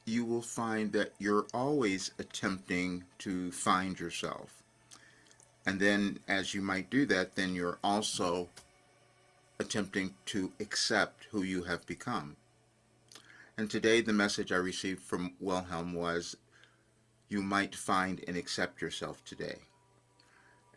you will find that you're always attempting to find yourself. And then, as you might do that, then you're also attempting to accept who you have become. And today, the message I received from Wilhelm was, you might find and accept yourself today.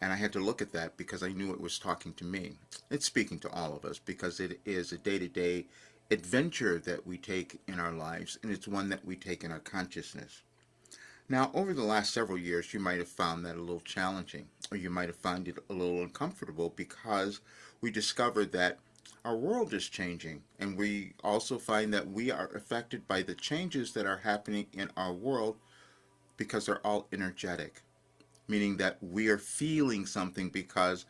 And I had to look at that because I knew it was talking to me. It's speaking to all of us because it is a day to day adventure that we take in our lives, and it's one that we take in our consciousness. Now, over the last several years, you might have found that a little challenging, or you might have found it a little uncomfortable because we discovered that our world is changing, and we also find that we are affected by the changes that are happening in our world because they're all energetic, meaning that we are feeling something because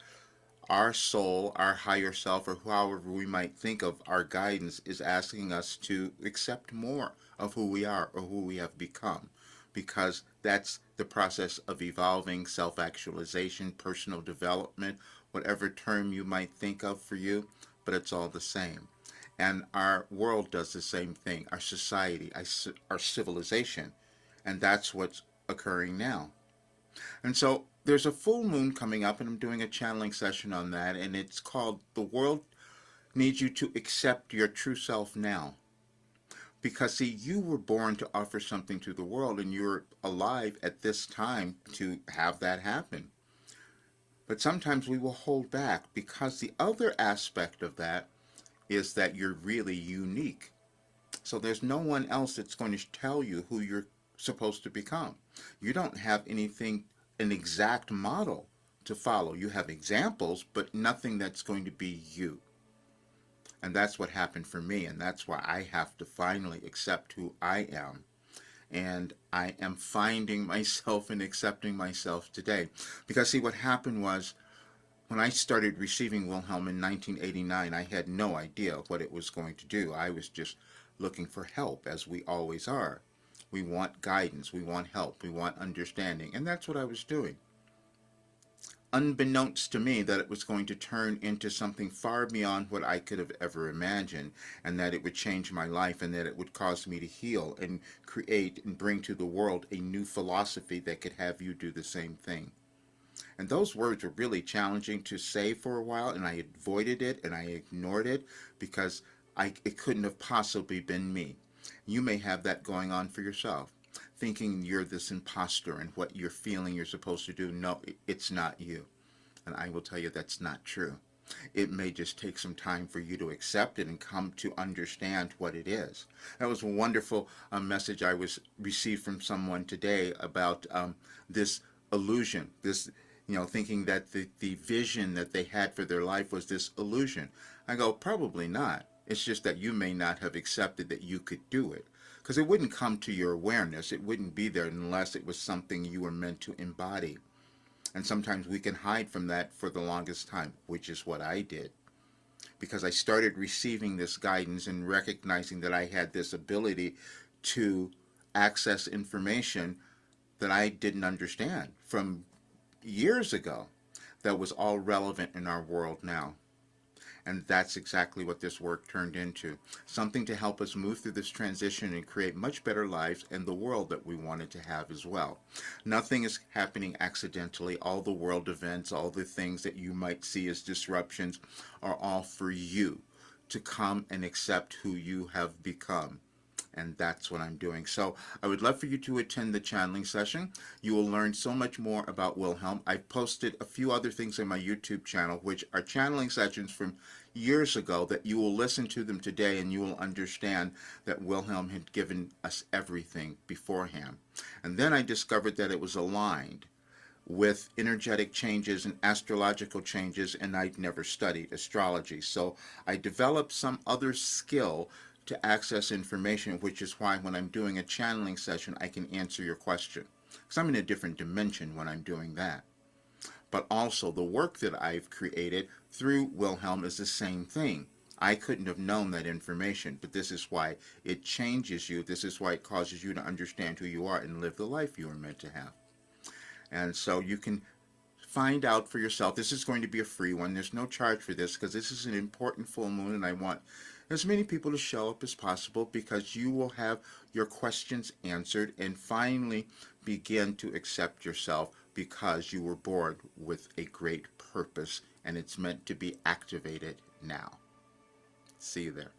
our soul, our higher self, or however we might think of our guidance, is asking us to accept more of who we are or who we have become. Because that's the process of evolving, self actualization, personal development, whatever term you might think of for you, but it's all the same. And our world does the same thing, our society, our civilization. And that's what's occurring now. And so there's a full moon coming up, and I'm doing a channeling session on that, and it's called The World Needs You to Accept Your True Self Now. Because, see, you were born to offer something to the world, and you're alive at this time to have that happen. But sometimes we will hold back because the other aspect of that is that you're really unique. So there's no one else that's going to tell you who you're supposed to become. You don't have anything, an exact model to follow. You have examples, but nothing that's going to be you. And that's what happened for me, and that's why I have to finally accept who I am. And I am finding myself and accepting myself today. Because, see, what happened was when I started receiving Wilhelm in 1989, I had no idea what it was going to do. I was just looking for help, as we always are. We want guidance, we want help, we want understanding, and that's what I was doing. Unbeknownst to me that it was going to turn into something far beyond what I could have ever imagined, and that it would change my life, and that it would cause me to heal and create and bring to the world a new philosophy that could have you do the same thing. And those words were really challenging to say for a while, and I avoided it and I ignored it because it couldn't have possibly been me. You may have that going on for yourself, thinking you're this imposter and what you're feeling you're supposed to do. No, it's not you. And I will tell you that's not true. It may just take some time for you to accept it and come to understand what it is. That was a wonderful message I was received from someone today about this illusion, this thinking that the vision that they had for their life was this illusion. I go, probably not. It's just that you may not have accepted that you could do it. Because it wouldn't come to your awareness. It wouldn't be there unless it was something you were meant to embody. And sometimes we can hide from that for the longest time, which is what I did. Because I started receiving this guidance and recognizing that I had this ability to access information that I didn't understand from years ago that was all relevant in our world now. And that's exactly what this work turned into. Something to help us move through this transition and create much better lives and the world that we wanted to have as well. Nothing is happening accidentally. All the world events, all the things that you might see as disruptions are all for you to come and accept who you have become. And that's what I'm doing. So I would love for you to attend the channeling session. You will learn so much more about Wilhelm. I've posted a few other things on my YouTube channel, which are channeling sessions from years ago that you will listen to them today and you will understand that Wilhelm had given us everything beforehand. And then I discovered that it was aligned with energetic changes and astrological changes, and I'd never studied astrology. So I developed some other skill to access information, which is why when I'm doing a channeling session, I can answer your question. Because I'm in a different dimension when I'm doing that. But also, the work that I've created through Wilhelm is the same thing. I couldn't have known that information, but this is why it changes you. This is why it causes you to understand who you are and live the life you are meant to have. And so you can find out for yourself. This is going to be a free one. There's no charge for this because this is an important full moon, and I want as many people to show up as possible, because you will have your questions answered and finally begin to accept yourself, because you were born with a great purpose and it's meant to be activated now. See you there.